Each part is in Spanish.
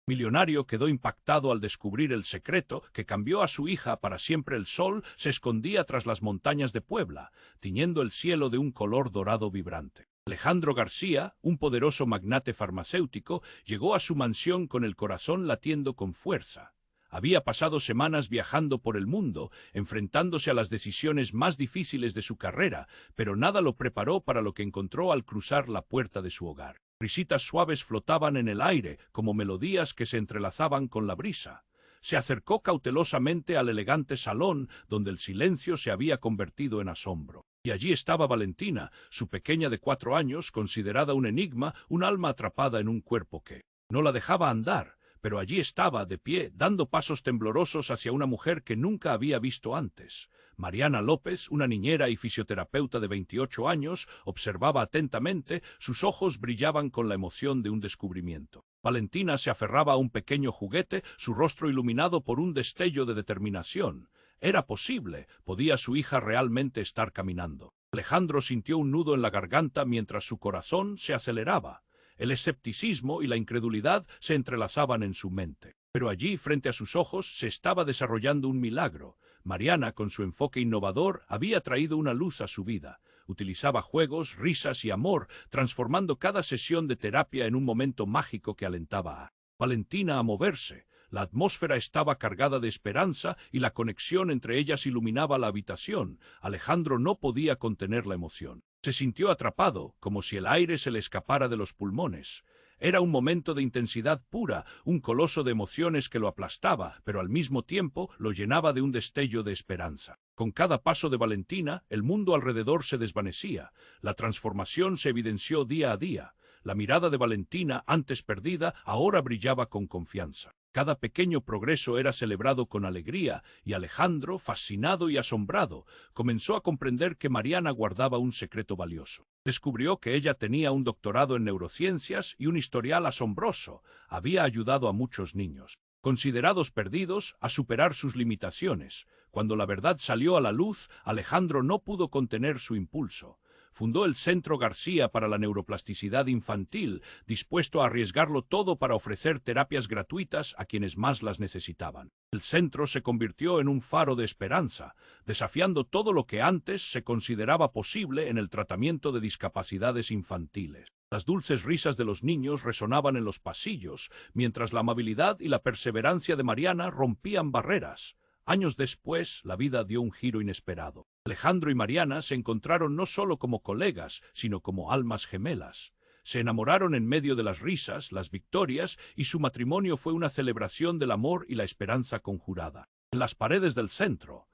Millonario quedó impactado al descubrir el secreto que cambió a su hija para siempre. El sol se escondía tras las montañas de Puebla, tiñendo el cielo de un color dorado vibrante. Alejandro García, un poderoso magnate farmacéutico, llegó a su mansión con el corazón latiendo con fuerza. Había pasado semanas viajando por el mundo, enfrentándose a las decisiones más difíciles de su carrera, pero nada lo preparó para lo que encontró al cruzar la puerta de su hogar. Risitas suaves flotaban en el aire, como melodías que se entrelazaban con la brisa. Se acercó cautelosamente al elegante salón, donde el silencio se había convertido en asombro. Y allí estaba Valentina, su pequeña de 4 años, considerada un enigma, un alma atrapada en un cuerpo que no la dejaba andar, pero allí estaba, de pie, dando pasos temblorosos hacia una mujer que nunca había visto antes. Mariana López, una niñera y fisioterapeuta de 28 años, observaba atentamente, sus ojos brillaban con la emoción de un descubrimiento. Valentina se aferraba a un pequeño juguete, su rostro iluminado por un destello de determinación. Era posible, podía su hija realmente estar caminando. Alejandro sintió un nudo en la garganta mientras su corazón se aceleraba. El escepticismo y la incredulidad se entrelazaban en su mente. Pero allí, frente a sus ojos, se estaba desarrollando un milagro. Mariana, con su enfoque innovador, había traído una luz a su vida. Utilizaba juegos, risas y amor, transformando cada sesión de terapia en un momento mágico que alentaba a Valentina a moverse. La atmósfera estaba cargada de esperanza y la conexión entre ellas iluminaba la habitación. Alejandro no podía contener la emoción. Se sintió atrapado, como si el aire se le escapara de los pulmones. Era un momento de intensidad pura, un coloso de emociones que lo aplastaba, pero al mismo tiempo lo llenaba de un destello de esperanza. Con cada paso de Valentina, el mundo alrededor se desvanecía. La transformación se evidenció día a día. La mirada de Valentina, antes perdida, ahora brillaba con confianza. Cada pequeño progreso era celebrado con alegría, y Alejandro, fascinado y asombrado, comenzó a comprender que Mariana guardaba un secreto valioso. Descubrió que ella tenía un doctorado en neurociencias y un historial asombroso. Había ayudado a muchos niños, considerados perdidos, a superar sus limitaciones. Cuando la verdad salió a la luz, Alejandro no pudo contener su impulso. Fundó el Centro García para la Neuroplasticidad Infantil, dispuesto a arriesgarlo todo para ofrecer terapias gratuitas a quienes más las necesitaban. El centro se convirtió en un faro de esperanza, desafiando todo lo que antes se consideraba posible en el tratamiento de discapacidades infantiles. Las dulces risas de los niños resonaban en los pasillos, mientras la amabilidad y la perseverancia de Mariana rompían barreras. Años después, la vida dio un giro inesperado. Alejandro y Mariana se encontraron no solo como colegas, sino como almas gemelas. Se enamoraron en medio de las risas, las victorias, y su matrimonio fue una celebración del amor y la esperanza conjurada. En las paredes del centro.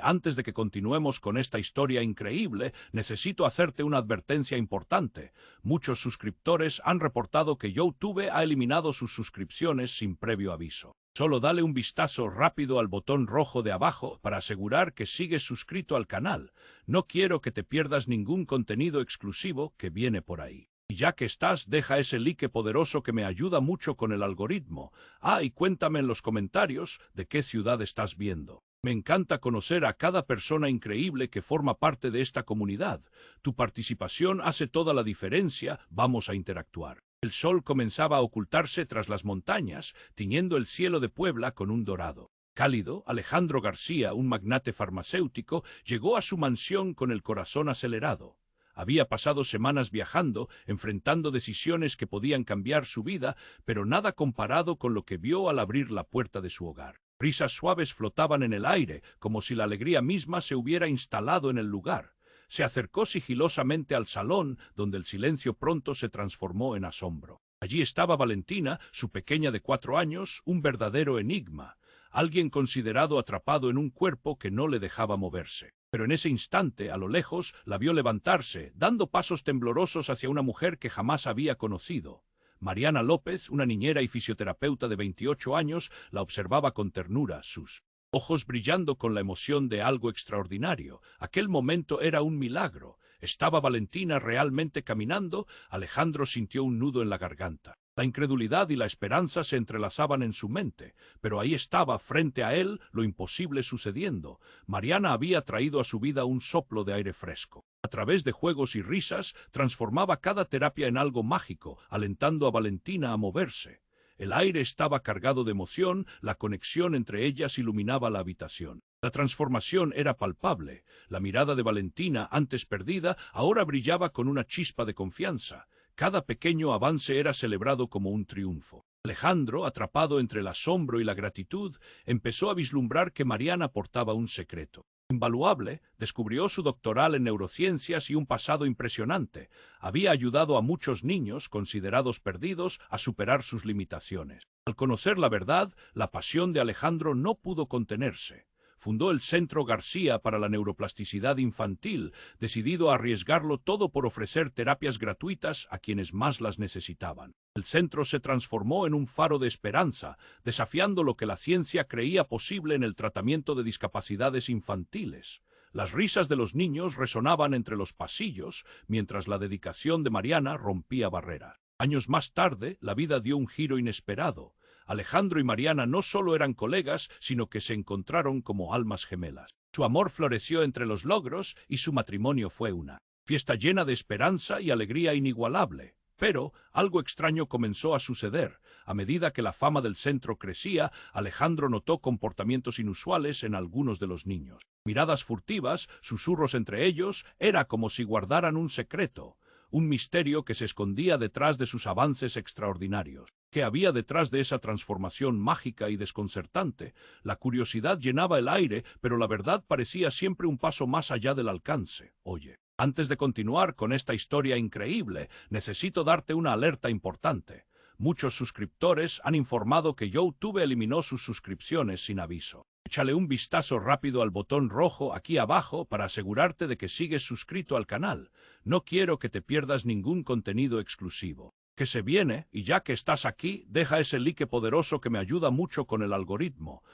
Antes de que continuemos con esta historia increíble, necesito hacerte una advertencia importante. Muchos suscriptores han reportado que YouTube ha eliminado sus suscripciones sin previo aviso. Solo dale un vistazo rápido al botón rojo de abajo para asegurar que sigues suscrito al canal. No quiero que te pierdas ningún contenido exclusivo que viene por ahí. Y ya que estás, deja ese like poderoso que me ayuda mucho con el algoritmo. Y cuéntame en los comentarios de qué ciudad estás viendo. Me encanta conocer a cada persona increíble que forma parte de esta comunidad. Tu participación hace toda la diferencia. Vamos a interactuar. El sol comenzaba a ocultarse tras las montañas, tiñendo el cielo de Puebla con un dorado cálido. Alejandro García, un magnate farmacéutico, llegó a su mansión con el corazón acelerado. Había pasado semanas viajando, enfrentando decisiones que podían cambiar su vida, pero nada comparado con lo que vio al abrir la puerta de su hogar. Risas suaves flotaban en el aire, como si la alegría misma se hubiera instalado en el lugar. Se acercó sigilosamente al salón, donde el silencio pronto se transformó en asombro. Allí estaba Valentina, su pequeña de 4 años, un verdadero enigma. Alguien considerado atrapado en un cuerpo que no le dejaba moverse. Pero en ese instante, a lo lejos, la vio levantarse, dando pasos temblorosos hacia una mujer que jamás había conocido. Mariana López, una niñera y fisioterapeuta de 28 años, la observaba con ternura, sus ojos brillando con la emoción de algo extraordinario. Aquel momento era un milagro. ¿Estaba Valentina realmente caminando? Alejandro sintió un nudo en la garganta. La incredulidad y la esperanza se entrelazaban en su mente, pero ahí estaba, frente a él, lo imposible sucediendo. Mariana había traído a su vida un soplo de aire fresco. A través de juegos y risas, transformaba cada terapia en algo mágico, alentando a Valentina a moverse. El aire estaba cargado de emoción, la conexión entre ellas iluminaba la habitación. La transformación era palpable. La mirada de Valentina, antes perdida, ahora brillaba con una chispa de confianza. Cada pequeño avance era celebrado como un triunfo. Alejandro, atrapado entre el asombro y la gratitud, empezó a vislumbrar que Mariana portaba un secreto invaluable. Descubrió su doctoral en neurociencias y un pasado impresionante. Había ayudado a muchos niños, considerados perdidos, a superar sus limitaciones. Al conocer la verdad, la pasión de Alejandro no pudo contenerse. Fundó el Centro García para la Neuroplasticidad Infantil, decidido a arriesgarlo todo por ofrecer terapias gratuitas a quienes más las necesitaban. El centro se transformó en un faro de esperanza, desafiando lo que la ciencia creía posible en el tratamiento de discapacidades infantiles. Las risas de los niños resonaban entre los pasillos, mientras la dedicación de Mariana rompía barreras. Años más tarde, la vida dio un giro inesperado. Alejandro y Mariana no solo eran colegas, sino que se encontraron como almas gemelas. Su amor floreció entre los logros y su matrimonio fue una fiesta llena de esperanza y alegría inigualable. Pero algo extraño comenzó a suceder. A medida que la fama del centro crecía, Alejandro notó comportamientos inusuales en algunos de los niños. Miradas furtivas, susurros entre ellos, era como si guardaran un secreto. Un misterio que se escondía detrás de sus avances extraordinarios. ¿Qué había detrás de esa transformación mágica y desconcertante? La curiosidad llenaba el aire, pero la verdad parecía siempre un paso más allá del alcance. Oye, antes de continuar con esta historia increíble, necesito darte una alerta importante. Muchos suscriptores han informado que YouTube eliminó sus suscripciones sin aviso. Échale un vistazo rápido al botón rojo aquí abajo para asegurarte de que sigues suscrito al canal. No quiero que te pierdas ningún contenido exclusivo. Que se viene, y ya que estás aquí, deja ese like poderoso que me ayuda mucho con el algoritmo.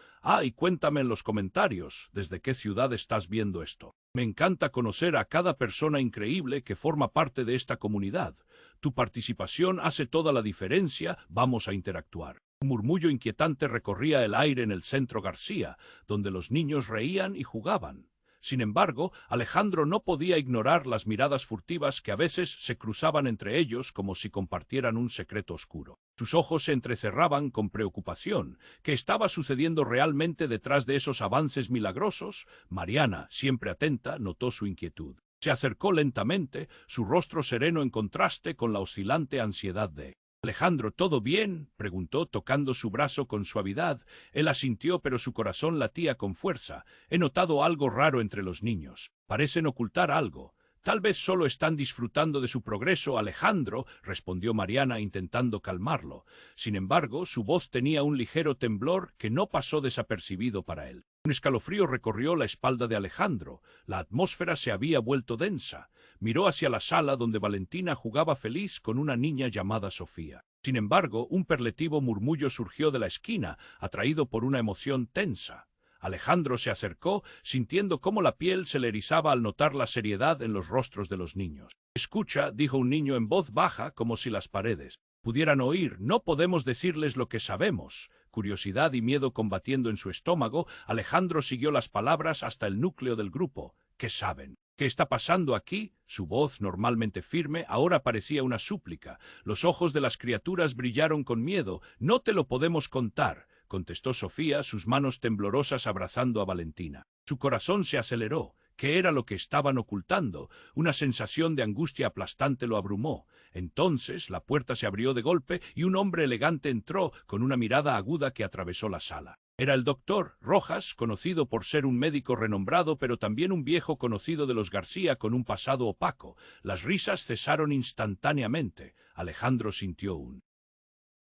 Y cuéntame en los comentarios desde qué ciudad estás viendo esto. Me encanta conocer a cada persona increíble que forma parte de esta comunidad. Tu participación hace toda la diferencia, vamos a interactuar. Un murmullo inquietante recorría el aire en el Centro García, donde los niños reían y jugaban. Sin embargo, Alejandro no podía ignorar las miradas furtivas que a veces se cruzaban entre ellos como si compartieran un secreto oscuro. Sus ojos se entrecerraban con preocupación. ¿Qué estaba sucediendo realmente detrás de esos avances milagrosos? Mariana, siempre atenta, notó su inquietud. Se acercó lentamente, su rostro sereno en contraste con la oscilante ansiedad de Alejandro. ¿Todo bien?, preguntó, tocando su brazo con suavidad. Él asintió, pero su corazón latía con fuerza. He notado algo raro entre los niños. Parecen ocultar algo. Tal vez solo están disfrutando de su progreso, Alejandro, respondió Mariana intentando calmarlo. Sin embargo, su voz tenía un ligero temblor que no pasó desapercibido para él. Un escalofrío recorrió la espalda de Alejandro. La atmósfera se había vuelto densa. Miró hacia la sala donde Valentina jugaba feliz con una niña llamada Sofía. Sin embargo, un perletivo murmullo surgió de la esquina, atraído por una emoción tensa. Alejandro se acercó, sintiendo cómo la piel se le erizaba al notar la seriedad en los rostros de los niños. «Escucha», dijo un niño en voz baja, como si las paredes pudieran oír. «No podemos decirles lo que sabemos». Curiosidad y miedo combatiendo en su estómago, Alejandro siguió las palabras hasta el núcleo del grupo. «¿Qué saben? ¿Qué está pasando aquí?». Su voz, normalmente firme, ahora parecía una súplica. Los ojos de las criaturas brillaron con miedo. «No te lo podemos contar», contestó Sofía, sus manos temblorosas abrazando a Valentina. Su corazón se aceleró. ¿Qué era lo que estaban ocultando? Una sensación de angustia aplastante lo abrumó. Entonces la puerta se abrió de golpe y un hombre elegante entró, con una mirada aguda que atravesó la sala. Era el doctor Rojas, conocido por ser un médico renombrado, pero también un viejo conocido de los García con un pasado opaco. Las risas cesaron instantáneamente. Alejandro sintió un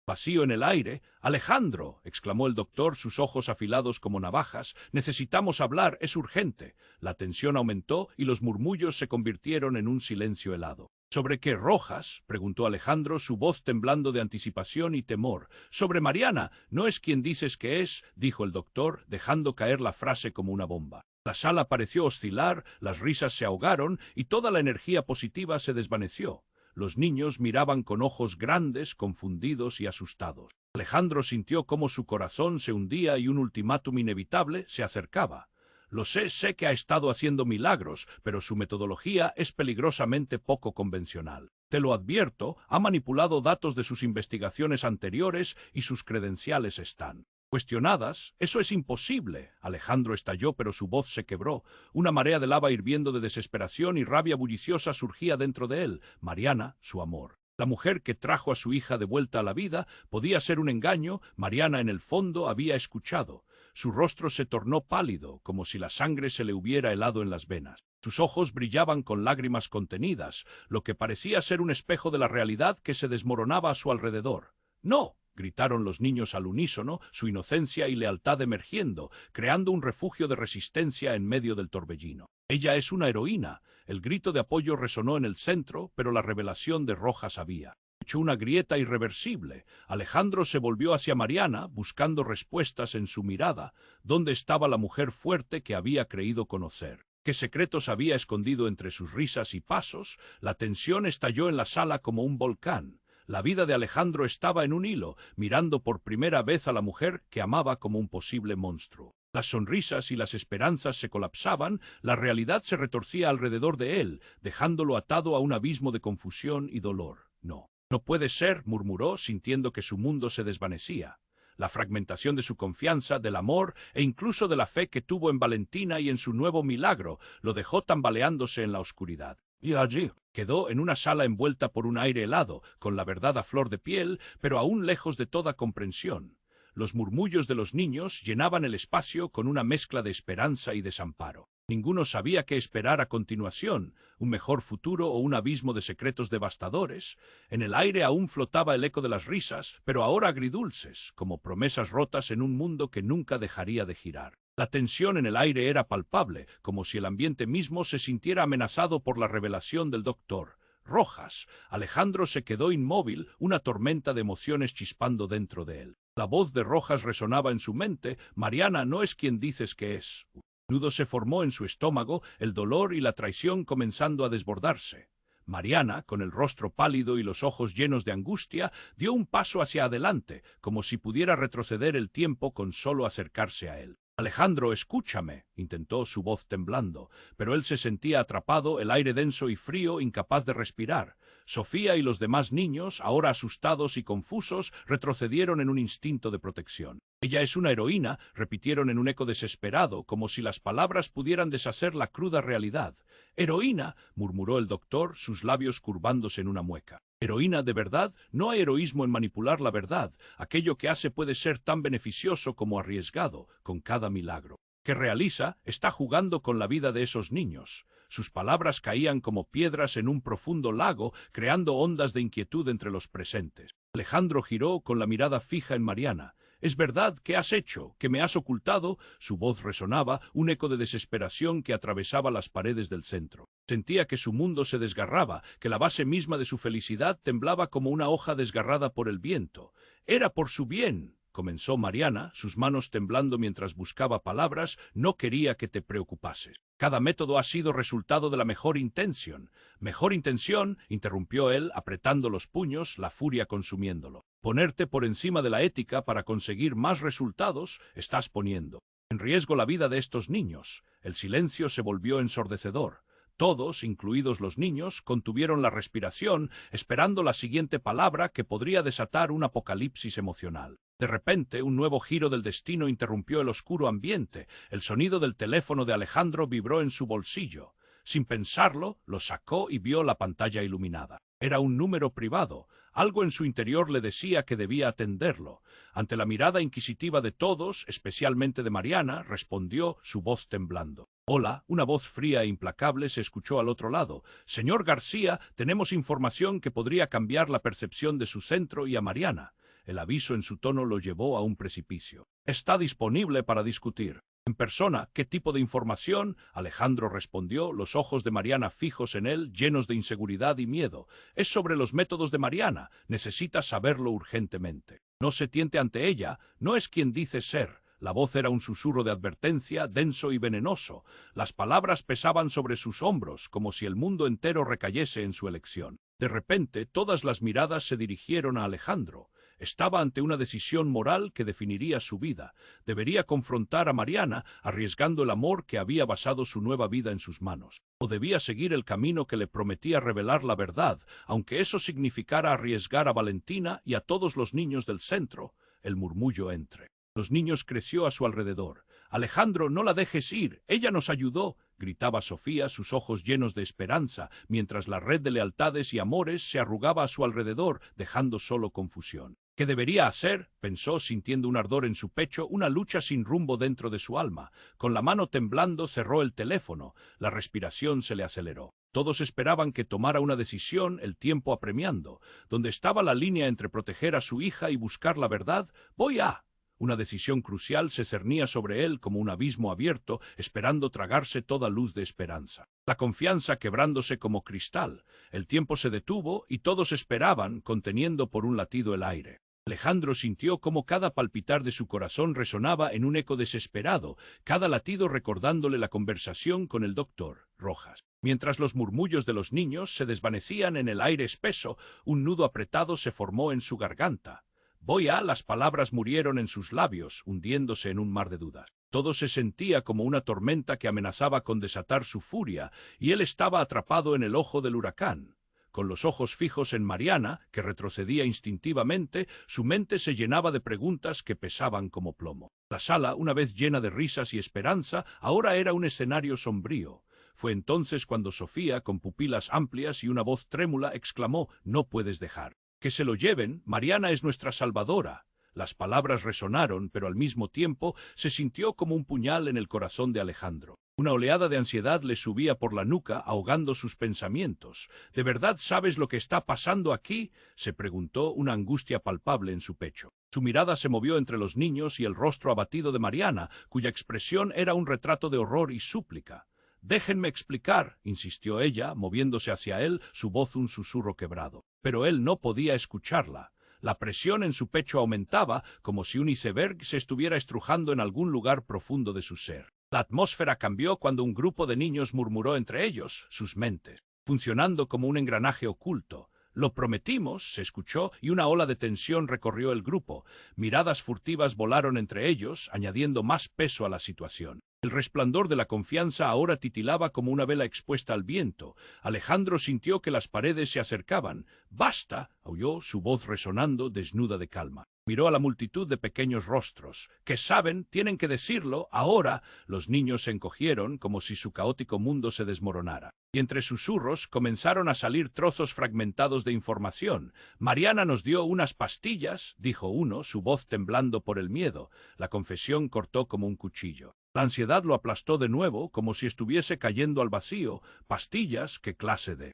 vacío en el aire. «Alejandro», exclamó el doctor, sus ojos afilados como navajas, «necesitamos hablar, es urgente». La tensión aumentó y los murmullos se convirtieron en un silencio helado. «¿Sobre qué, Rojas?», preguntó Alejandro, su voz temblando de anticipación y temor. «Sobre Mariana. No es quien dices que es», dijo el doctor, dejando caer la frase como una bomba. La sala pareció oscilar, las risas se ahogaron y toda la energía positiva se desvaneció. Los niños miraban con ojos grandes, confundidos y asustados. Alejandro sintió cómo su corazón se hundía y un ultimátum inevitable se acercaba. Lo sé, sé que ha estado haciendo milagros, pero su metodología es peligrosamente poco convencional. Te lo advierto, ha manipulado datos de sus investigaciones anteriores y sus credenciales están cuestionadas. Eso es imposible. Alejandro estalló, pero su voz se quebró. Una marea de lava hirviendo de desesperación y rabia bulliciosa surgía dentro de él. Mariana, su amor. La mujer que trajo a su hija de vuelta a la vida podía ser un engaño. Mariana en el fondo había escuchado. Su rostro se tornó pálido, como si la sangre se le hubiera helado en las venas. Sus ojos brillaban con lágrimas contenidas, lo que parecía ser un espejo de la realidad que se desmoronaba a su alrededor. ¡No! Gritaron los niños al unísono, su inocencia y lealtad emergiendo, creando un refugio de resistencia en medio del torbellino. Ella es una heroína. El grito de apoyo resonó en el centro, pero la revelación de Rojas había hecho una grieta irreversible. Alejandro se volvió hacia Mariana, buscando respuestas en su mirada. ¿Dónde estaba la mujer fuerte que había creído conocer? ¿Qué secretos había escondido entre sus risas y pasos? La tensión estalló en la sala como un volcán. La vida de Alejandro estaba en un hilo, mirando por primera vez a la mujer que amaba como un posible monstruo. Las sonrisas y las esperanzas se colapsaban, la realidad se retorcía alrededor de él, dejándolo atado a un abismo de confusión y dolor. No, no puede ser, murmuró, sintiendo que su mundo se desvanecía. La fragmentación de su confianza, del amor e incluso de la fe que tuvo en Valentina y en su nuevo milagro, lo dejó tambaleándose en la oscuridad. Y allí quedó en una sala envuelta por un aire helado, con la verdad a flor de piel, pero aún lejos de toda comprensión. Los murmullos de los niños llenaban el espacio con una mezcla de esperanza y desamparo. Ninguno sabía qué esperar a continuación, un mejor futuro o un abismo de secretos devastadores. En el aire aún flotaba el eco de las risas, pero ahora agridulces, como promesas rotas en un mundo que nunca dejaría de girar. La tensión en el aire era palpable, como si el ambiente mismo se sintiera amenazado por la revelación del doctor Rojas. Alejandro se quedó inmóvil, una tormenta de emociones chispando dentro de él. La voz de Rojas resonaba en su mente. Mariana no es quien dices que es. Un nudo se formó en su estómago, el dolor y la traición comenzando a desbordarse. Mariana, con el rostro pálido y los ojos llenos de angustia, dio un paso hacia adelante, como si pudiera retroceder el tiempo con solo acercarse a él. Alejandro, escúchame, intentó, su voz temblando, pero él se sentía atrapado, el aire denso y frío, incapaz de respirar. Sofía y los demás niños, ahora asustados y confusos, retrocedieron en un instinto de protección. Ella es una heroína, repitieron en un eco desesperado, como si las palabras pudieran deshacer la cruda realidad. «Heroína», murmuró el doctor, sus labios curvándose en una mueca. «¿Heroína de verdad? No hay heroísmo en manipular la verdad. Aquello que hace puede ser tan beneficioso como arriesgado, con cada milagro que realiza, está jugando con la vida de esos niños». Sus palabras caían como piedras en un profundo lago, creando ondas de inquietud entre los presentes. Alejandro giró con la mirada fija en Mariana. «¿Es verdad? ¿Qué has hecho? ¿Qué me has ocultado?» Su voz resonaba, un eco de desesperación que atravesaba las paredes del centro. Sentía que su mundo se desgarraba, que la base misma de su felicidad temblaba como una hoja desgarrada por el viento. «Era por su bien», comenzó Mariana, sus manos temblando mientras buscaba palabras. «No quería que te preocupases. Cada método ha sido resultado de la mejor intención». «¿Mejor intención?», interrumpió él, apretando los puños, la furia consumiéndolo. «Ponerte por encima de la ética para conseguir más resultados, estás poniendo en riesgo la vida de estos niños». El silencio se volvió ensordecedor. Todos, incluidos los niños, contuvieron la respiración, esperando la siguiente palabra que podría desatar un apocalipsis emocional. De repente, un nuevo giro del destino interrumpió el oscuro ambiente. El sonido del teléfono de Alejandro vibró en su bolsillo. Sin pensarlo, lo sacó y vio la pantalla iluminada. Era un número privado. Algo en su interior le decía que debía atenderlo. Ante la mirada inquisitiva de todos, especialmente de Mariana, respondió, su voz temblando. «Hola», una voz fría e implacable se escuchó al otro lado. «Señor García, tenemos información que podría cambiar la percepción de su centro y a Mariana». El aviso en su tono lo llevó a un precipicio. «Está disponible para discutir». «¿En persona? ¿Qué tipo de información?», Alejandro respondió, los ojos de Mariana fijos en él, llenos de inseguridad y miedo. «Es sobre los métodos de Mariana. Necesita saberlo urgentemente. No se tiente ante ella. No es quien dice ser». La voz era un susurro de advertencia, denso y venenoso. Las palabras pesaban sobre sus hombros, como si el mundo entero recayese en su elección. De repente, todas las miradas se dirigieron a Alejandro. Estaba ante una decisión moral que definiría su vida. Debería confrontar a Mariana, arriesgando el amor que había basado su nueva vida en sus manos. O debía seguir el camino que le prometía revelar la verdad, aunque eso significara arriesgar a Valentina y a todos los niños del centro. El murmullo entre los niños creció a su alrededor. «Alejandro, no la dejes ir, ella nos ayudó», gritaba Sofía, sus ojos llenos de esperanza, mientras la red de lealtades y amores se arrugaba a su alrededor, dejando solo confusión. ¿Qué debería hacer?, pensó, sintiendo un ardor en su pecho, una lucha sin rumbo dentro de su alma. Con la mano temblando cerró el teléfono. La respiración se le aceleró. Todos esperaban que tomara una decisión, el tiempo apremiando. ¿Dónde estaba la línea entre proteger a su hija y buscar la verdad? «Voy a...». Una decisión crucial se cernía sobre él como un abismo abierto, esperando tragarse toda luz de esperanza. La confianza quebrándose como cristal. El tiempo se detuvo y todos esperaban, conteniendo por un latido el aire. Alejandro sintió cómo cada palpitar de su corazón resonaba en un eco desesperado, cada latido recordándole la conversación con el doctor Rojas. Mientras los murmullos de los niños se desvanecían en el aire espeso, un nudo apretado se formó en su garganta. «Voy a...». Las palabras murieron en sus labios, hundiéndose en un mar de dudas. Todo se sentía como una tormenta que amenazaba con desatar su furia, y él estaba atrapado en el ojo del huracán. Con los ojos fijos en Mariana, que retrocedía instintivamente, su mente se llenaba de preguntas que pesaban como plomo. La sala, una vez llena de risas y esperanza, ahora era un escenario sombrío. Fue entonces cuando Sofía, con pupilas amplias y una voz trémula, exclamó: «No puedes dejar que se lo lleven, Mariana es nuestra salvadora». Las palabras resonaron, pero al mismo tiempo se sintió como un puñal en el corazón de Alejandro. Una oleada de ansiedad le subía por la nuca, ahogando sus pensamientos. «¿De verdad sabes lo que está pasando aquí?», se preguntó, una angustia palpable en su pecho. Su mirada se movió entre los niños y el rostro abatido de Mariana, cuya expresión era un retrato de horror y súplica. «Déjenme explicar», insistió ella, moviéndose hacia él, su voz un susurro quebrado. Pero él no podía escucharla. La presión en su pecho aumentaba, como si un iceberg se estuviera estrujando en algún lugar profundo de su ser. La atmósfera cambió cuando un grupo de niños murmuró entre ellos, sus mentes funcionando como un engranaje oculto. «Lo prometimos», se escuchó, y una ola de tensión recorrió el grupo. Miradas furtivas volaron entre ellos, añadiendo más peso a la situación. El resplandor de la confianza ahora titilaba como una vela expuesta al viento. Alejandro sintió que las paredes se acercaban. «¡Basta!», aulló, su voz resonando, desnuda de calma. Miró a la multitud de pequeños rostros. «¿Qué saben? Tienen que decirlo, ahora». Los niños se encogieron como si su caótico mundo se desmoronara. Y entre susurros comenzaron a salir trozos fragmentados de información. «Mariana nos dio unas pastillas», dijo uno, su voz temblando por el miedo. La confesión cortó como un cuchillo. La ansiedad lo aplastó de nuevo, como si estuviese cayendo al vacío. «¿Pastillas? ¿Qué clase de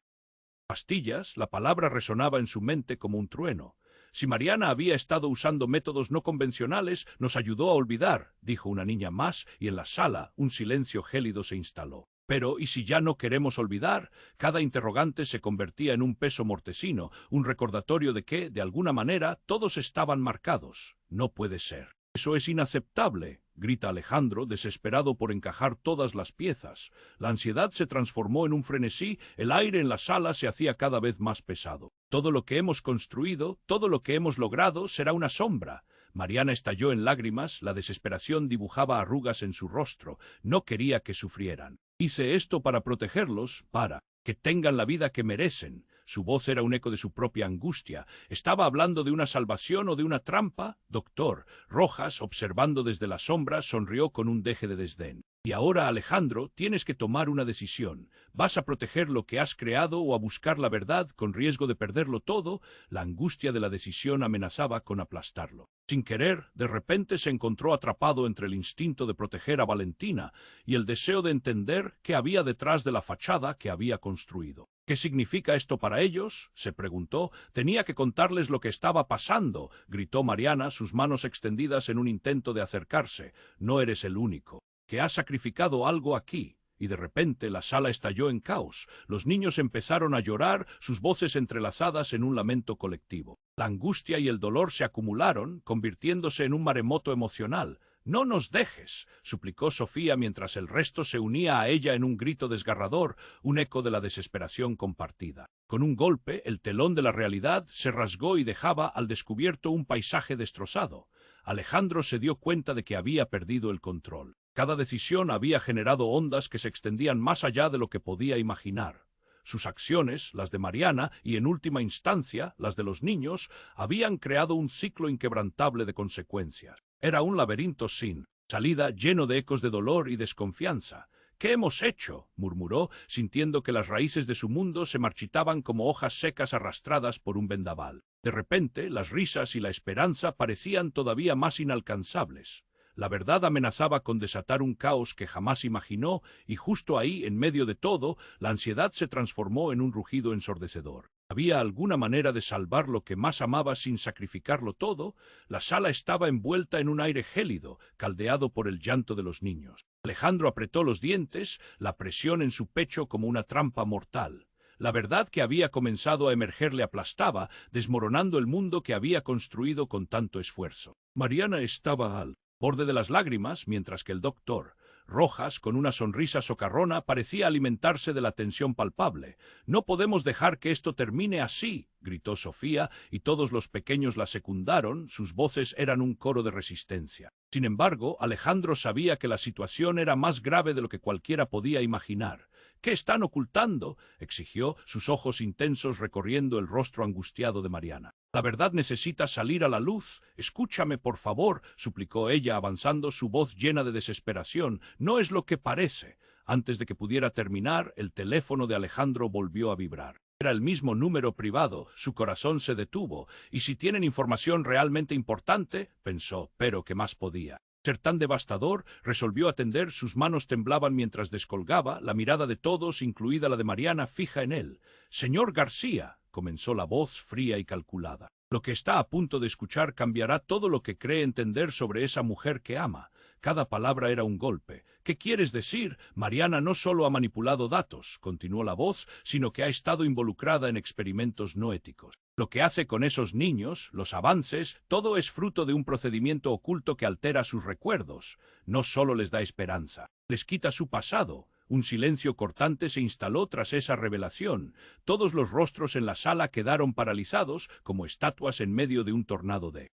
pastillas?». La palabra resonaba en su mente como un trueno. «Si Mariana había estado usando métodos no convencionales, nos ayudó a olvidar», dijo una niña más, y en la sala un silencio gélido se instaló. «Pero, ¿y si ya no queremos olvidar?». Cada interrogante se convertía en un peso mortecino, un recordatorio de que, de alguna manera, todos estaban marcados. «No puede ser. Eso es inaceptable», grita Alejandro, desesperado por encajar todas las piezas. La ansiedad se transformó en un frenesí, el aire en la sala se hacía cada vez más pesado. «Todo lo que hemos construido, todo lo que hemos logrado, será una sombra». Mariana estalló en lágrimas, la desesperación dibujaba arrugas en su rostro. No quería que sufrieran. «Hice esto para protegerlos, para que tengan la vida que merecen». Su voz era un eco de su propia angustia. ¿Estaba hablando de una salvación o de una trampa? Doctor Rojas, observando desde la sombra, sonrió con un deje de desdén. «Y ahora, Alejandro, tienes que tomar una decisión. ¿Vas a proteger lo que has creado o a buscar la verdad con riesgo de perderlo todo?». La angustia de la decisión amenazaba con aplastarlo. Sin querer, de repente se encontró atrapado entre el instinto de proteger a Valentina y el deseo de entender qué había detrás de la fachada que había construido. «¿Qué significa esto para ellos?», se preguntó. «Tenía que contarles lo que estaba pasando», gritó Mariana, sus manos extendidas en un intento de acercarse. «No eres el único que ha sacrificado algo aquí». Y de repente la sala estalló en caos. Los niños empezaron a llorar, sus voces entrelazadas en un lamento colectivo. La angustia y el dolor se acumularon, convirtiéndose en un maremoto emocional. No nos dejes, suplicó Sofía mientras el resto se unía a ella en un grito desgarrador, un eco de la desesperación compartida. Con un golpe, el telón de la realidad se rasgó y dejaba al descubierto un paisaje destrozado. Alejandro se dio cuenta de que había perdido el control. Cada decisión había generado ondas que se extendían más allá de lo que podía imaginar. Sus acciones, las de Mariana y en última instancia las de los niños, habían creado un ciclo inquebrantable de consecuencias. Era un laberinto sin salida, lleno de ecos de dolor y desconfianza. «¿Qué hemos hecho?», murmuró, sintiendo que las raíces de su mundo se marchitaban como hojas secas arrastradas por un vendaval. De repente, las risas y la esperanza parecían todavía más inalcanzables. La verdad amenazaba con desatar un caos que jamás imaginó, y justo ahí, en medio de todo, la ansiedad se transformó en un rugido ensordecedor. ¿Había alguna manera de salvar lo que más amaba sin sacrificarlo todo? La sala estaba envuelta en un aire gélido, caldeado por el llanto de los niños. Alejandro apretó los dientes, la presión en su pecho como una trampa mortal. La verdad que había comenzado a emerger le aplastaba, desmoronando el mundo que había construido con tanto esfuerzo. Mariana estaba al borde de las lágrimas, mientras que el doctor, Rojas, con una sonrisa socarrona, parecía alimentarse de la tensión palpable. «No podemos dejar que esto termine así», gritó Sofía, y todos los pequeños la secundaron, sus voces eran un coro de resistencia. Sin embargo, Alejandro sabía que la situación era más grave de lo que cualquiera podía imaginar. «¿Qué están ocultando?», exigió, sus ojos intensos recorriendo el rostro angustiado de Mariana. «La verdad necesita salir a la luz. Escúchame, por favor», suplicó ella, avanzando, su voz llena de desesperación. «No es lo que parece». Antes de que pudiera terminar, el teléfono de Alejandro volvió a vibrar. Era el mismo número privado, su corazón se detuvo. «Y si tienen información realmente importante», pensó, pero ¿qué más podía ser tan devastador? Resolvió atender, sus manos temblaban mientras descolgaba, la mirada de todos, incluida la de Mariana, fija en él. «Señor García», comenzó la voz fría y calculada. «Lo que está a punto de escuchar cambiará todo lo que cree entender sobre esa mujer que ama». Cada palabra era un golpe. «¿Qué quieres decir? Mariana no solo ha manipulado datos», continuó la voz, «sino que ha estado involucrada en experimentos no éticos. Lo que hace con esos niños, los avances, todo es fruto de un procedimiento oculto que altera sus recuerdos. No solo les da esperanza, les quita su pasado». Un silencio cortante se instaló tras esa revelación. Todos los rostros en la sala quedaron paralizados, como estatuas en medio de un tornado de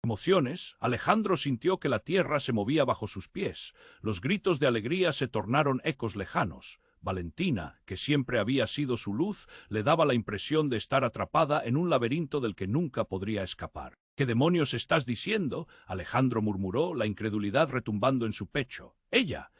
emociones. Alejandro sintió que la tierra se movía bajo sus pies. Los gritos de alegría se tornaron ecos lejanos. Valentina, que siempre había sido su luz, le daba la impresión de estar atrapada en un laberinto del que nunca podría escapar. «¿Qué demonios estás diciendo?», Alejandro murmuró, la incredulidad retumbando en su pecho. Ella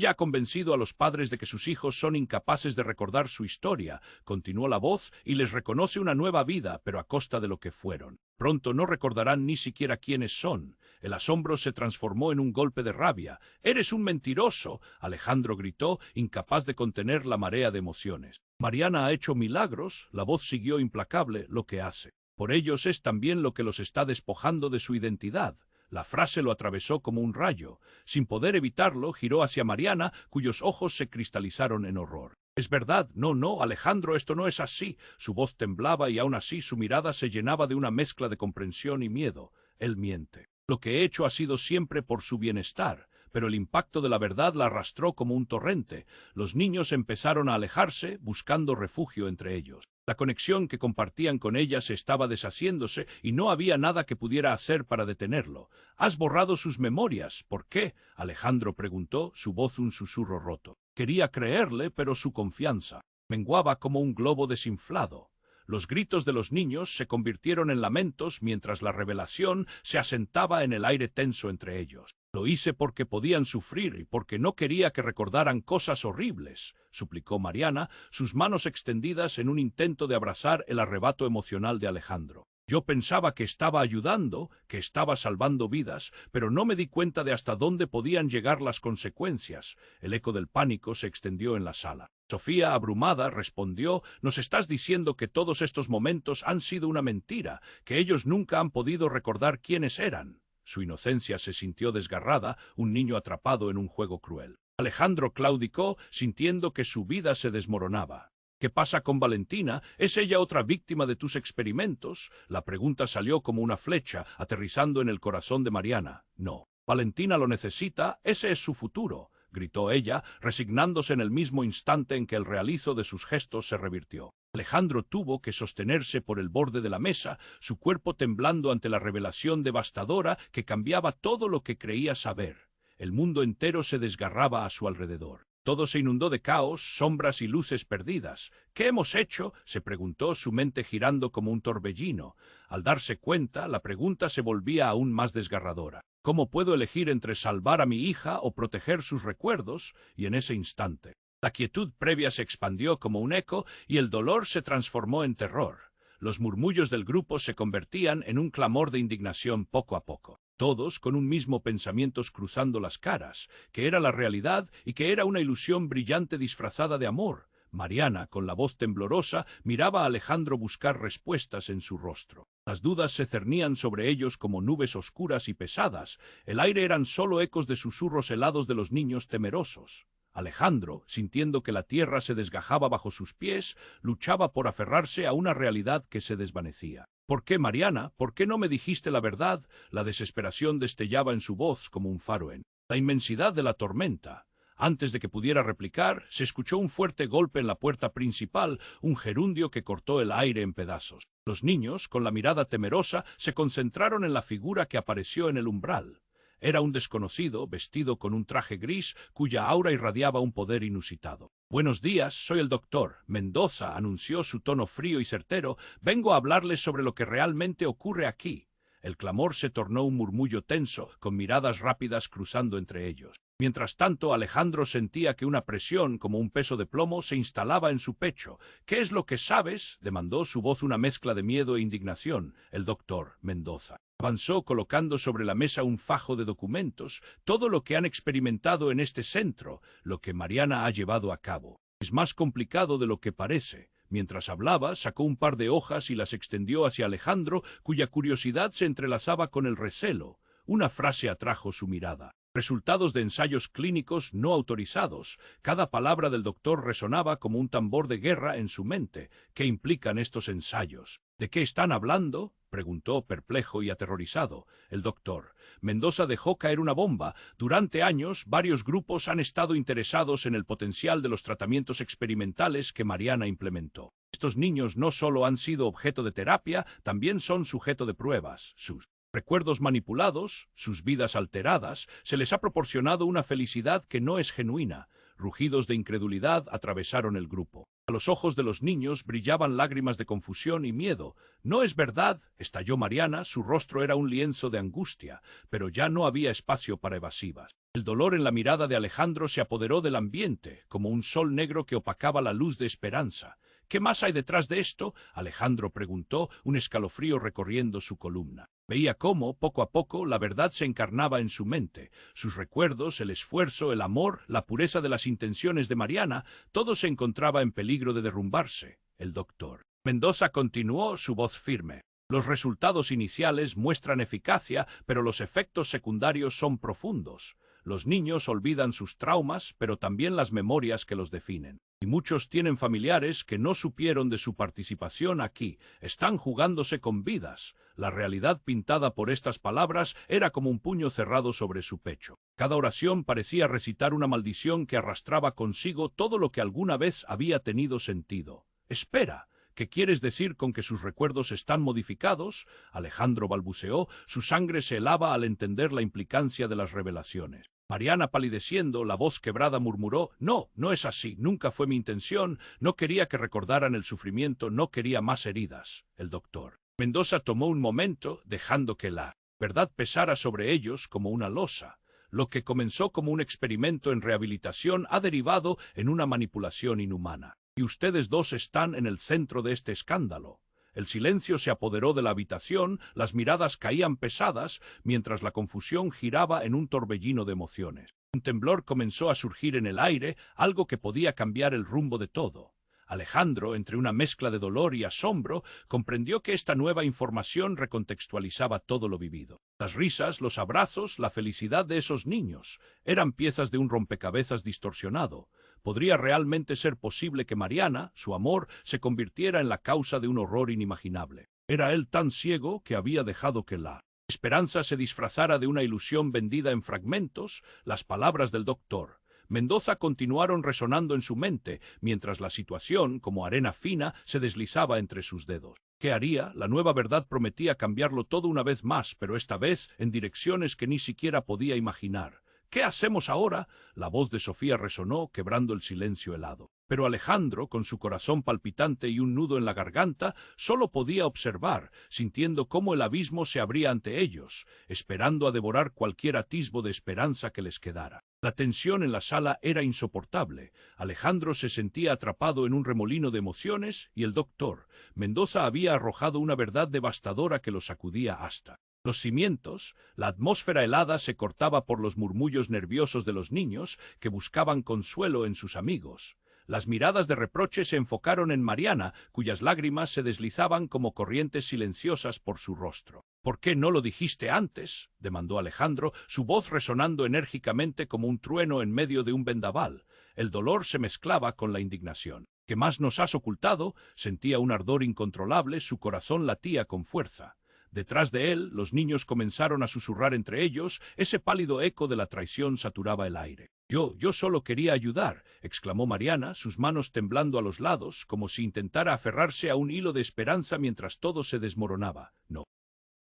ha convencido a los padres de que sus hijos son incapaces de recordar su historia», continuó la voz, «y les reconoce una nueva vida, pero a costa de lo que fueron. Pronto no recordarán ni siquiera quiénes son». El asombro se transformó en un golpe de rabia. «¡Eres un mentiroso!», Alejandro gritó, incapaz de contener la marea de emociones. «Mariana ha hecho milagros», la voz siguió implacable, «lo que hace por ellos es también lo que los está despojando de su identidad». La frase lo atravesó como un rayo. Sin poder evitarlo, giró hacia Mariana, cuyos ojos se cristalizaron en horror. «Es verdad, no, Alejandro, esto no es así». Su voz temblaba y aún así su mirada se llenaba de una mezcla de comprensión y miedo. «Él miente. Lo que he hecho ha sido siempre por su bienestar». Pero el impacto de la verdad la arrastró como un torrente. Los niños empezaron a alejarse, buscando refugio entre ellos. La conexión que compartían con ella se estaba deshaciéndose y no había nada que pudiera hacer para detenerlo. «Has borrado sus memorias. ¿Por qué?», Alejandro preguntó, su voz un susurro roto. Quería creerle, pero su confianza menguaba como un globo desinflado. Los gritos de los niños se convirtieron en lamentos mientras la revelación se asentaba en el aire tenso entre ellos. «Lo hice porque podían sufrir y porque no quería que recordaran cosas horribles», suplicó Mariana, sus manos extendidas en un intento de abrazar el arrebato emocional de Alejandro. «Yo pensaba que estaba ayudando, que estaba salvando vidas, pero no me di cuenta de hasta dónde podían llegar las consecuencias». El eco del pánico se extendió en la sala. Sofía, abrumada, respondió: «Nos estás diciendo que todos estos momentos han sido una mentira, que ellos nunca han podido recordar quiénes eran». Su inocencia se sintió desgarrada, un niño atrapado en un juego cruel. Alejandro claudicó, sintiendo que su vida se desmoronaba. «¿Qué pasa con Valentina? ¿Es ella otra víctima de tus experimentos?». La pregunta salió como una flecha, aterrizando en el corazón de Mariana. «No. Valentina lo necesita, ese es su futuro, gritó ella, resignándose en el mismo instante en que el realizo de sus gestos se revirtió. Alejandro tuvo que sostenerse por el borde de la mesa, su cuerpo temblando ante la revelación devastadora que cambiaba todo lo que creía saber. El mundo entero se desgarraba a su alrededor. Todo se inundó de caos, sombras y luces perdidas. ¿Qué hemos hecho?, se preguntó, su mente girando como un torbellino. Al darse cuenta, la pregunta se volvía aún más desgarradora. ¿Cómo puedo elegir entre salvar a mi hija o proteger sus recuerdos? Y en ese instante, la quietud previa se expandió como un eco y el dolor se transformó en terror. Los murmullos del grupo se convertían en un clamor de indignación poco a poco. Todos con un mismo pensamiento cruzando las caras, que era la realidad y que era una ilusión brillante disfrazada de amor. Mariana, con la voz temblorosa, miraba a Alejandro buscar respuestas en su rostro. Las dudas se cernían sobre ellos como nubes oscuras y pesadas. El aire eran solo ecos de susurros helados de los niños temerosos. Alejandro, sintiendo que la tierra se desgajaba bajo sus pies, luchaba por aferrarse a una realidad que se desvanecía. ¿Por qué, Mariana? ¿Por qué no me dijiste la verdad? La desesperación destellaba en su voz como un faro en la inmensidad de la tormenta. Antes de que pudiera replicar, se escuchó un fuerte golpe en la puerta principal, un gerundio que cortó el aire en pedazos. Los niños, con la mirada temerosa, se concentraron en la figura que apareció en el umbral. Era un desconocido, vestido con un traje gris, cuya aura irradiaba un poder inusitado. «Buenos días, soy el doctor Mendoza», anunció su tono frío y certero. «Vengo a hablarles sobre lo que realmente ocurre aquí». El clamor se tornó un murmullo tenso, con miradas rápidas cruzando entre ellos. Mientras tanto, Alejandro sentía que una presión, como un peso de plomo, se instalaba en su pecho. «¿Qué es lo que sabes?», demandó, su voz una mezcla de miedo e indignación. El doctor Mendoza avanzó colocando sobre la mesa un fajo de documentos, todo lo que han experimentado en este centro, lo que Mariana ha llevado a cabo. Es más complicado de lo que parece. Mientras hablaba, sacó un par de hojas y las extendió hacia Alejandro, cuya curiosidad se entrelazaba con el recelo. Una frase atrajo su mirada. Resultados de ensayos clínicos no autorizados. Cada palabra del doctor resonaba como un tambor de guerra en su mente. ¿Qué implican estos ensayos? ¿De qué están hablando?, preguntó, perplejo y aterrorizado. El doctor Mendoza dejó caer una bomba. Durante años, varios grupos han estado interesados en el potencial de los tratamientos experimentales que Mariana implementó. Estos niños no solo han sido objeto de terapia, también son sujeto de pruebas. Sus recuerdos manipulados, sus vidas alteradas, se les ha proporcionado una felicidad que no es genuina. Rugidos de incredulidad atravesaron el grupo. A los ojos de los niños brillaban lágrimas de confusión y miedo. «No es verdad», estalló Mariana, su rostro era un lienzo de angustia, pero ya no había espacio para evasivas. El dolor en la mirada de Alejandro se apoderó del ambiente, como un sol negro que opacaba la luz de esperanza. «¿Qué más hay detrás de esto?», Alejandro preguntó, un escalofrío recorriendo su columna. Veía cómo, poco a poco, la verdad se encarnaba en su mente. Sus recuerdos, el esfuerzo, el amor, la pureza de las intenciones de Mariana, todo se encontraba en peligro de derrumbarse. El doctor Mendoza continuó, su voz firme. «Los resultados iniciales muestran eficacia, pero los efectos secundarios son profundos. Los niños olvidan sus traumas, pero también las memorias que los definen. Y muchos tienen familiares que no supieron de su participación aquí. Están jugándose con vidas». La realidad pintada por estas palabras era como un puño cerrado sobre su pecho. Cada oración parecía recitar una maldición que arrastraba consigo todo lo que alguna vez había tenido sentido. «Espera, ¿qué quieres decir con que sus recuerdos están modificados?», Alejandro balbuceó, su sangre se helaba al entender la implicancia de las revelaciones. Mariana, palideciendo, la voz quebrada, murmuró: «No, no es así, nunca fue mi intención, no quería que recordaran el sufrimiento, no quería más heridas». El doctor Mendoza tomó un momento, dejando que la verdad pesara sobre ellos como una losa. Lo que comenzó como un experimento en rehabilitación ha derivado en una manipulación inhumana. Y ustedes dos están en el centro de este escándalo. El silencio se apoderó de la habitación, las miradas caían pesadas, mientras la confusión giraba en un torbellino de emociones. Un temblor comenzó a surgir en el aire, algo que podía cambiar el rumbo de todo. Alejandro, entre una mezcla de dolor y asombro, comprendió que esta nueva información recontextualizaba todo lo vivido. Las risas, los abrazos, la felicidad de esos niños eran piezas de un rompecabezas distorsionado. ¿Podría realmente ser posible que Mariana, su amor, se convirtiera en la causa de un horror inimaginable? ¿Era él tan ciego que había dejado que la Esperanza se disfrazara de una ilusión vendida en fragmentos, las palabras del doctor Mendoza continuaron resonando en su mente, mientras la situación, como arena fina, se deslizaba entre sus dedos. ¿Qué haría? La nueva verdad prometía cambiarlo todo una vez más, pero esta vez en direcciones que ni siquiera podía imaginar. ¿Qué hacemos ahora? La voz de Sofía resonó, quebrando el silencio helado. Pero Alejandro, con su corazón palpitante y un nudo en la garganta, solo podía observar, sintiendo cómo el abismo se abría ante ellos, esperando a devorar cualquier atisbo de esperanza que les quedara. La tensión en la sala era insoportable. Alejandro se sentía atrapado en un remolino de emociones y el doctor Mendoza había arrojado una verdad devastadora que lo sacudía hasta los cimientos. La atmósfera helada se cortaba por los murmullos nerviosos de los niños que buscaban consuelo en sus amigos. Las miradas de reproche se enfocaron en Mariana, cuyas lágrimas se deslizaban como corrientes silenciosas por su rostro. «¿Por qué no lo dijiste antes?», demandó Alejandro, su voz resonando enérgicamente como un trueno en medio de un vendaval. El dolor se mezclaba con la indignación. «¿Qué más nos has ocultado?», sentía un ardor incontrolable, su corazón latía con fuerza. Detrás de él, los niños comenzaron a susurrar entre ellos, ese pálido eco de la traición saturaba el aire. Yo solo quería ayudar», exclamó Mariana, sus manos temblando a los lados, como si intentara aferrarse a un hilo de esperanza mientras todo se desmoronaba. «No.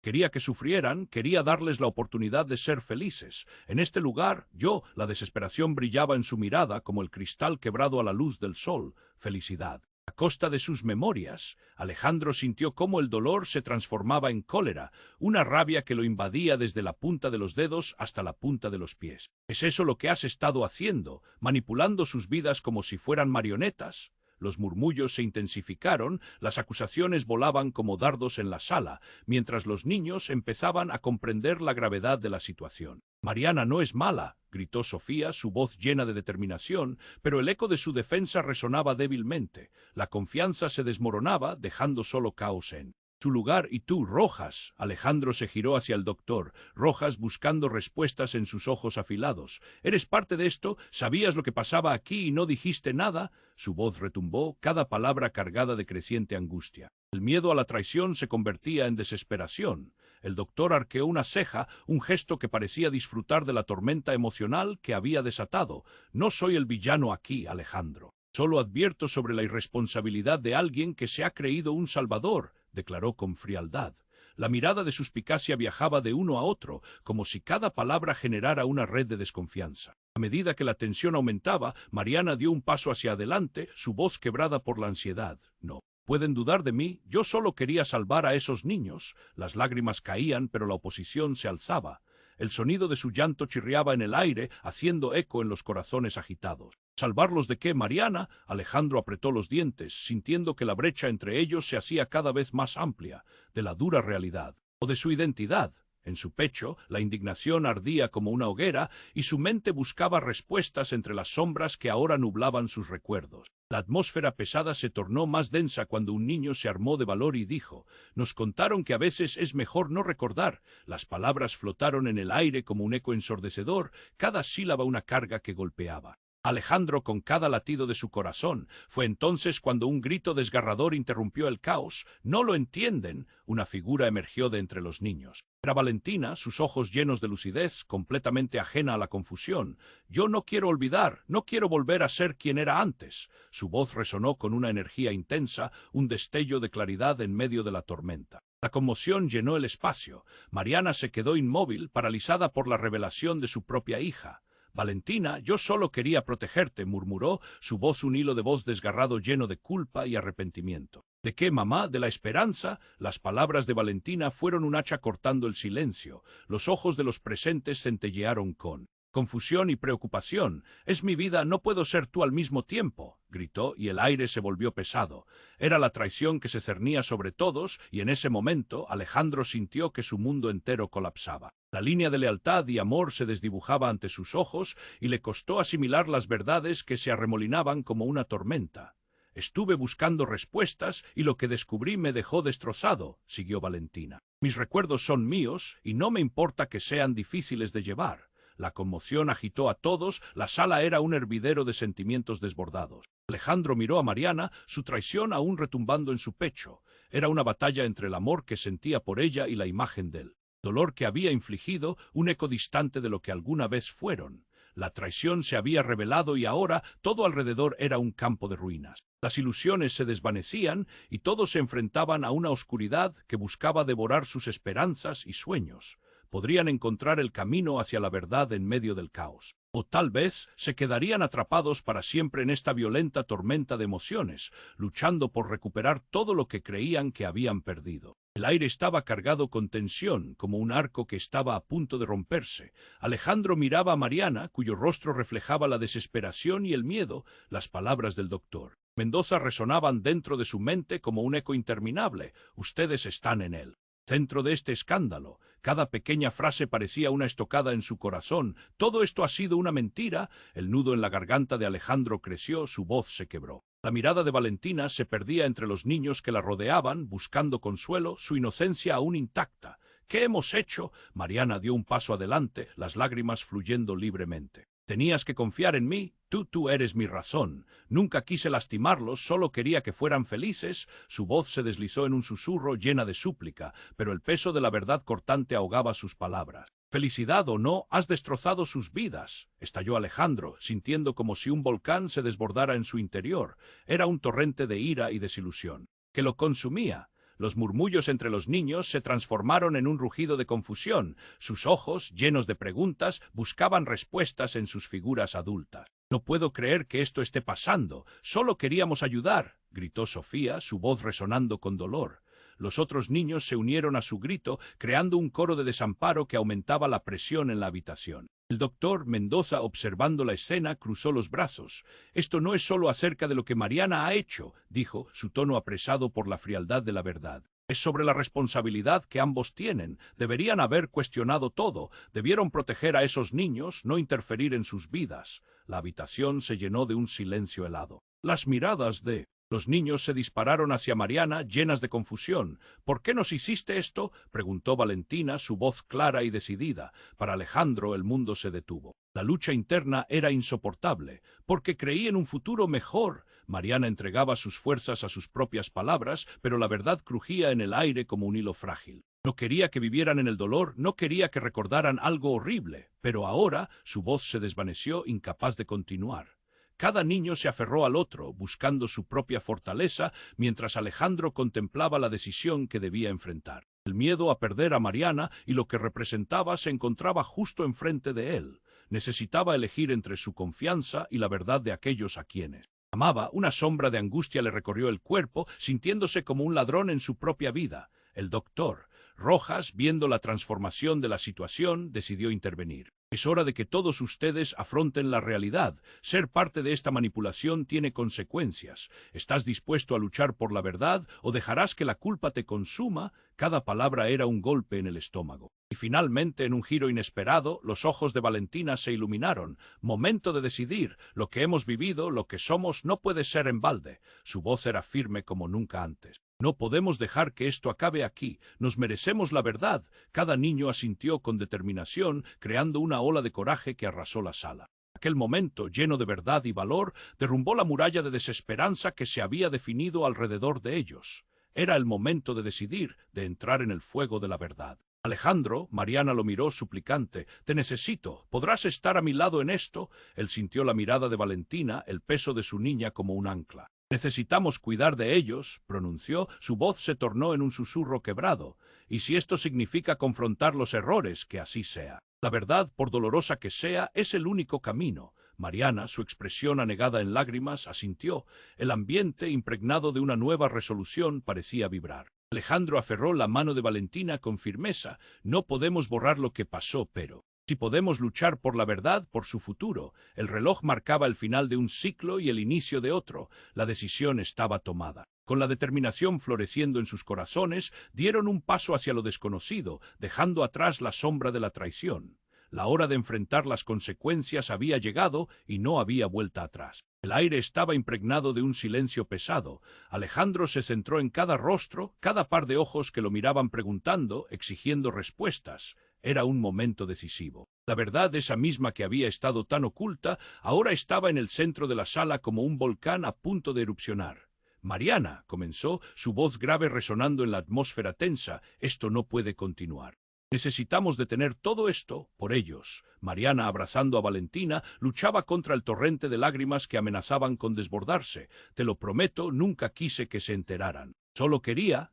Quería que sufrieran, quería darles la oportunidad de ser felices. En este lugar, la desesperación brillaba en su mirada como el cristal quebrado a la luz del sol. Felicidad. A costa de sus memorias, Alejandro sintió cómo el dolor se transformaba en cólera, una rabia que lo invadía desde la punta de los dedos hasta la punta de los pies. ¿Es eso lo que has estado haciendo, manipulando sus vidas como si fueran marionetas? Los murmullos se intensificaron, las acusaciones volaban como dardos en la sala, mientras los niños empezaban a comprender la gravedad de la situación. «Mariana no es mala», gritó Sofía, su voz llena de determinación, pero el eco de su defensa resonaba débilmente. La confianza se desmoronaba, dejando solo caos en su lugar. «¿Y tú, Rojas?». Alejandro se giró hacia el doctor, Rojas buscando respuestas en sus ojos afilados. «¿Eres parte de esto? ¿Sabías lo que pasaba aquí y no dijiste nada?». Su voz retumbó, cada palabra cargada de creciente angustia. El miedo a la traición se convertía en desesperación. El doctor arqueó una ceja, un gesto que parecía disfrutar de la tormenta emocional que había desatado. «No soy el villano aquí, Alejandro. Solo advierto sobre la irresponsabilidad de alguien que se ha creído un salvador», declaró con frialdad. La mirada de suspicacia viajaba de uno a otro, como si cada palabra generara una red de desconfianza. A medida que la tensión aumentaba, Mariana dio un paso hacia adelante, su voz quebrada por la ansiedad. «No pueden dudar de mí, yo solo quería salvar a esos niños». Las lágrimas caían, pero la oposición se alzaba. El sonido de su llanto chirriaba en el aire, haciendo eco en los corazones agitados. «¿Salvarlos de qué, Mariana?». Alejandro apretó los dientes, sintiendo que la brecha entre ellos se hacía cada vez más amplia. «De la dura realidad. O de su identidad». En su pecho, la indignación ardía como una hoguera y su mente buscaba respuestas entre las sombras que ahora nublaban sus recuerdos. La atmósfera pesada se tornó más densa cuando un niño se armó de valor y dijo: «Nos contaron que a veces es mejor no recordar». Las palabras flotaron en el aire como un eco ensordecedor, cada sílaba una carga que golpeaba Alejandro con cada latido de su corazón. Fue entonces cuando un grito desgarrador interrumpió el caos. «No lo entienden». Una figura emergió de entre los niños. Era Valentina, sus ojos llenos de lucidez, completamente ajena a la confusión. «Yo no quiero olvidar, no quiero volver a ser quien era antes». Su voz resonó con una energía intensa, un destello de claridad en medio de la tormenta. La conmoción llenó el espacio. Mariana se quedó inmóvil, paralizada por la revelación de su propia hija. «Valentina, yo solo quería protegerte», murmuró, su voz un hilo de voz desgarrado lleno de culpa y arrepentimiento. «¿De qué, mamá? ¿De la esperanza?». Las palabras de Valentina fueron un hacha cortando el silencio. Los ojos de los presentes centellearon con confusión y preocupación. «Es mi vida, no puedo ser tú al mismo tiempo», gritó, y el aire se volvió pesado. Era la traición que se cernía sobre todos, y en ese momento Alejandro sintió que su mundo entero colapsaba. La línea de lealtad y amor se desdibujaba ante sus ojos, y le costó asimilar las verdades que se arremolinaban como una tormenta. «Estuve buscando respuestas, y lo que descubrí me dejó destrozado», siguió Valentina. «Mis recuerdos son míos, y no me importa que sean difíciles de llevar». La conmoción agitó a todos, la sala era un hervidero de sentimientos desbordados. Alejandro miró a Mariana, su traición aún retumbando en su pecho. Era una batalla entre el amor que sentía por ella y la imagen del dolor que había infligido, un eco distante de lo que alguna vez fueron. La traición se había revelado y ahora todo alrededor era un campo de ruinas. Las ilusiones se desvanecían y todos se enfrentaban a una oscuridad que buscaba devorar sus esperanzas y sueños. Podrían encontrar el camino hacia la verdad en medio del caos. O tal vez se quedarían atrapados para siempre en esta violenta tormenta de emociones, luchando por recuperar todo lo que creían que habían perdido. El aire estaba cargado con tensión, como un arco que estaba a punto de romperse. Alejandro miraba a Mariana, cuyo rostro reflejaba la desesperación y el miedo. Las palabras del doctor Mendoza resonaban dentro de su mente como un eco interminable. Ustedes están en el centro de este escándalo. Cada pequeña frase parecía una estocada en su corazón. Todo esto ha sido una mentira. El nudo en la garganta de Alejandro creció, su voz se quebró. La mirada de Valentina se perdía entre los niños que la rodeaban, buscando consuelo, su inocencia aún intacta. ¿Qué hemos hecho? Mariana dio un paso adelante, las lágrimas fluyendo libremente. Tenías que confiar en mí, tú eres mi razón. Nunca quise lastimarlos, solo quería que fueran felices. Su voz se deslizó en un susurro llena de súplica, pero el peso de la verdad cortante ahogaba sus palabras. Felicidad o no, has destrozado sus vidas, estalló Alejandro, sintiendo como si un volcán se desbordara en su interior. Era un torrente de ira y desilusión, que lo consumía. Los murmullos entre los niños se transformaron en un rugido de confusión. Sus ojos, llenos de preguntas, buscaban respuestas en sus figuras adultas. No puedo creer que esto esté pasando. Solo queríamos ayudar, gritó Sofía, su voz resonando con dolor. Los otros niños se unieron a su grito, creando un coro de desamparo que aumentaba la presión en la habitación. El doctor Mendoza, observando la escena, cruzó los brazos. Esto no es solo acerca de lo que Mariana ha hecho, dijo, su tono apresado por la frialdad de la verdad. Es sobre la responsabilidad que ambos tienen. Deberían haber cuestionado todo. Debieron proteger a esos niños, no interferir en sus vidas. La habitación se llenó de un silencio helado. Las miradas de los niños se dispararon hacia Mariana, llenas de confusión. ¿Por qué nos hiciste esto? Preguntó Valentina, su voz clara y decidida. Para Alejandro el mundo se detuvo. La lucha interna era insoportable, porque creí en un futuro mejor. Mariana entregaba sus fuerzas a sus propias palabras, pero la verdad crujía en el aire como un hilo frágil. No quería que vivieran en el dolor, no quería que recordaran algo horrible, pero ahora su voz se desvaneció, incapaz de continuar. Cada niño se aferró al otro, buscando su propia fortaleza, mientras Alejandro contemplaba la decisión que debía enfrentar. El miedo a perder a Mariana y lo que representaba se encontraba justo enfrente de él. Necesitaba elegir entre su confianza y la verdad de aquellos a quienes amaba. Una sombra de angustia le recorrió el cuerpo, sintiéndose como un ladrón en su propia vida. El doctor Rojas, viendo la transformación de la situación, decidió intervenir. Es hora de que todos ustedes afronten la realidad. Ser parte de esta manipulación tiene consecuencias. ¿Estás dispuesto a luchar por la verdad o dejarás que la culpa te consuma? Cada palabra era un golpe en el estómago. Y finalmente, en un giro inesperado, los ojos de Valentina se iluminaron. Momento de decidir. Lo que hemos vivido, lo que somos, no puede ser en balde. Su voz era firme como nunca antes. No podemos dejar que esto acabe aquí. Nos merecemos la verdad. Cada niño asintió con determinación, creando una ola de coraje que arrasó la sala. Aquel momento, lleno de verdad y valor, derrumbó la muralla de desesperanza que se había definido alrededor de ellos. Era el momento de decidir, de entrar en el fuego de la verdad. Alejandro, Mariana lo miró suplicante. Te necesito. ¿Podrás estar a mi lado en esto? Él sintió la mirada de Valentina, el peso de su niña como un ancla. Necesitamos cuidar de ellos, pronunció, su voz se tornó en un susurro quebrado. Y si esto significa confrontar los errores, que así sea. La verdad, por dolorosa que sea, es el único camino. Mariana, su expresión anegada en lágrimas, asintió. El ambiente, impregnado de una nueva resolución, parecía vibrar. Alejandro aferró la mano de Valentina con firmeza. No podemos borrar lo que pasó, pero si podemos luchar por la verdad, por su futuro. El reloj marcaba el final de un ciclo y el inicio de otro. La decisión estaba tomada. Con la determinación floreciendo en sus corazones, dieron un paso hacia lo desconocido, dejando atrás la sombra de la traición. La hora de enfrentar las consecuencias había llegado y no había vuelta atrás. El aire estaba impregnado de un silencio pesado. Alejandro se centró en cada rostro, cada par de ojos que lo miraban preguntando, exigiendo respuestas. Era un momento decisivo. La verdad, esa misma que había estado tan oculta, ahora estaba en el centro de la sala como un volcán a punto de erupcionar. Mariana, comenzó, su voz grave resonando en la atmósfera tensa, esto no puede continuar. Necesitamos detener todo esto por ellos. Mariana, abrazando a Valentina, luchaba contra el torrente de lágrimas que amenazaban con desbordarse. Te lo prometo, nunca quise que se enteraran. Solo quería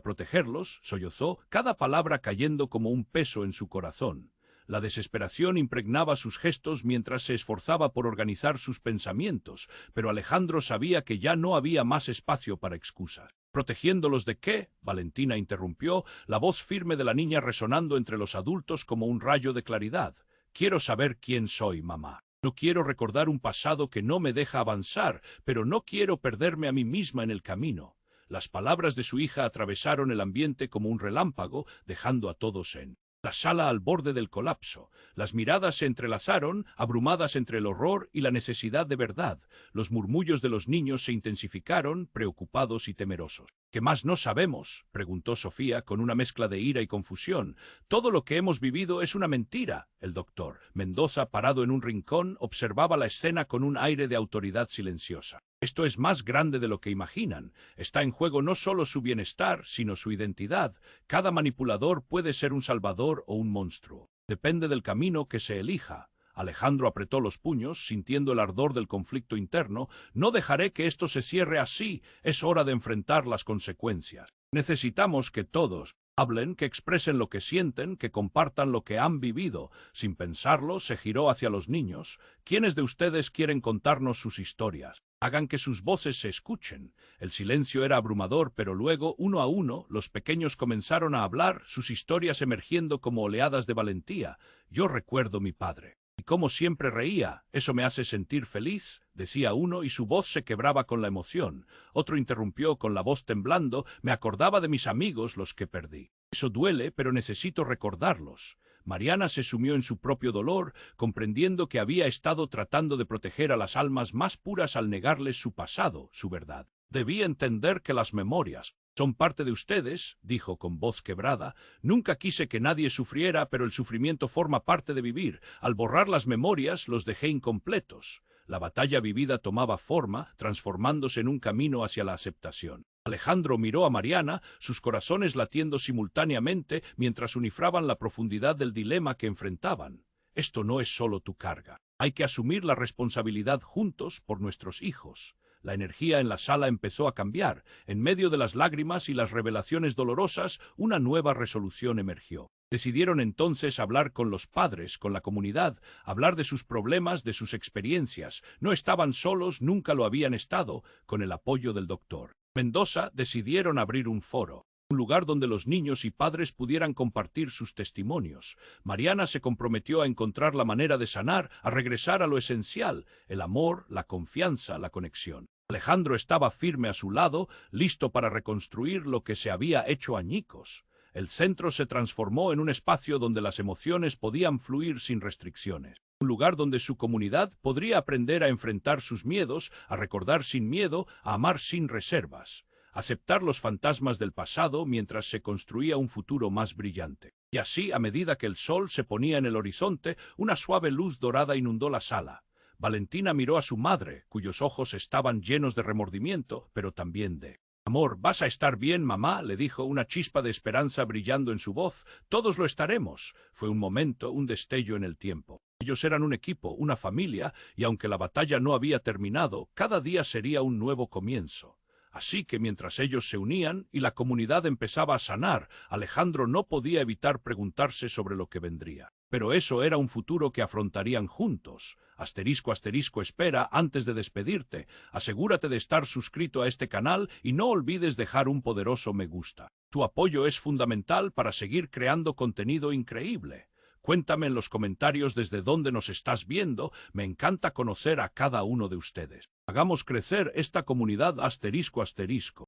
protegerlos, sollozó, cada palabra cayendo como un peso en su corazón. La desesperación impregnaba sus gestos mientras se esforzaba por organizar sus pensamientos, pero Alejandro sabía que ya no había más espacio para excusas. ¿Protegiéndolos de qué? Valentina interrumpió, la voz firme de la niña resonando entre los adultos como un rayo de claridad. Quiero saber quién soy, mamá. No quiero recordar un pasado que no me deja avanzar, pero no quiero perderme a mí misma en el camino. Las palabras de su hija atravesaron el ambiente como un relámpago, dejando a todos en la sala al borde del colapso. Las miradas se entrelazaron, abrumadas entre el horror y la necesidad de verdad. Los murmullos de los niños se intensificaron, preocupados y temerosos. ¿Qué más no sabemos?, preguntó Sofía con una mezcla de ira y confusión. Todo lo que hemos vivido es una mentira. El doctor Mendoza, parado en un rincón, observaba la escena con un aire de autoridad silenciosa. Esto es más grande de lo que imaginan. Está en juego no solo su bienestar, sino su identidad. Cada manipulador puede ser un salvador o un monstruo. Depende del camino que se elija. Alejandro apretó los puños, sintiendo el ardor del conflicto interno. No dejaré que esto se cierre así. Es hora de enfrentar las consecuencias. Necesitamos que todos hablen, que expresen lo que sienten, que compartan lo que han vivido. Sin pensarlo, se giró hacia los niños. ¿Quiénes de ustedes quieren contarnos sus historias? Hagan que sus voces se escuchen. El silencio era abrumador, pero luego, uno a uno, los pequeños comenzaron a hablar, sus historias emergiendo como oleadas de valentía. Yo recuerdo mi padre. Y como siempre reía, eso me hace sentir feliz, decía uno, y su voz se quebraba con la emoción. Otro interrumpió con la voz temblando, me acordaba de mis amigos, los que perdí. Eso duele, pero necesito recordarlos. Mariana se sumió en su propio dolor, comprendiendo que había estado tratando de proteger a las almas más puras al negarles su pasado, su verdad. Debí entender que las memorias son parte de ustedes, dijo con voz quebrada. Nunca quise que nadie sufriera, pero el sufrimiento forma parte de vivir. Al borrar las memorias, los dejé incompletos. La batalla vivida tomaba forma, transformándose en un camino hacia la aceptación. Alejandro miró a Mariana, sus corazones latiendo simultáneamente mientras unifraban la profundidad del dilema que enfrentaban. Esto no es solo tu carga. Hay que asumir la responsabilidad juntos por nuestros hijos. La energía en la sala empezó a cambiar. En medio de las lágrimas y las revelaciones dolorosas, una nueva resolución emergió. Decidieron entonces hablar con los padres, con la comunidad, hablar de sus problemas, de sus experiencias. No estaban solos, nunca lo habían estado. Con el apoyo del doctor Mendoza, decidieron abrir un foro. Un lugar donde los niños y padres pudieran compartir sus testimonios. Mariana se comprometió a encontrar la manera de sanar, a regresar a lo esencial, el amor, la confianza, la conexión. Alejandro estaba firme a su lado, listo para reconstruir lo que se había hecho añicos. El centro se transformó en un espacio donde las emociones podían fluir sin restricciones. Un lugar donde su comunidad podría aprender a enfrentar sus miedos, a recordar sin miedo, a amar sin reservas. Aceptar los fantasmas del pasado mientras se construía un futuro más brillante. Y así, a medida que el sol se ponía en el horizonte, una suave luz dorada inundó la sala. Valentina miró a su madre, cuyos ojos estaban llenos de remordimiento, pero también de amor. «Vas a estar bien, mamá», le dijo, una chispa de esperanza brillando en su voz. «Todos lo estaremos». Fue un momento, un destello en el tiempo. Ellos eran un equipo, una familia, y aunque la batalla no había terminado, cada día sería un nuevo comienzo. Así que mientras ellos se unían y la comunidad empezaba a sanar, Alejandro no podía evitar preguntarse sobre lo que vendría. Pero eso era un futuro que afrontarían juntos. Asterisco, asterisco, espera, antes de despedirte, asegúrate de estar suscrito a este canal y no olvides dejar un poderoso me gusta. Tu apoyo es fundamental para seguir creando contenido increíble. Cuéntame en los comentarios desde dónde nos estás viendo, me encanta conocer a cada uno de ustedes. Hagamos crecer esta comunidad asterisco, asterisco.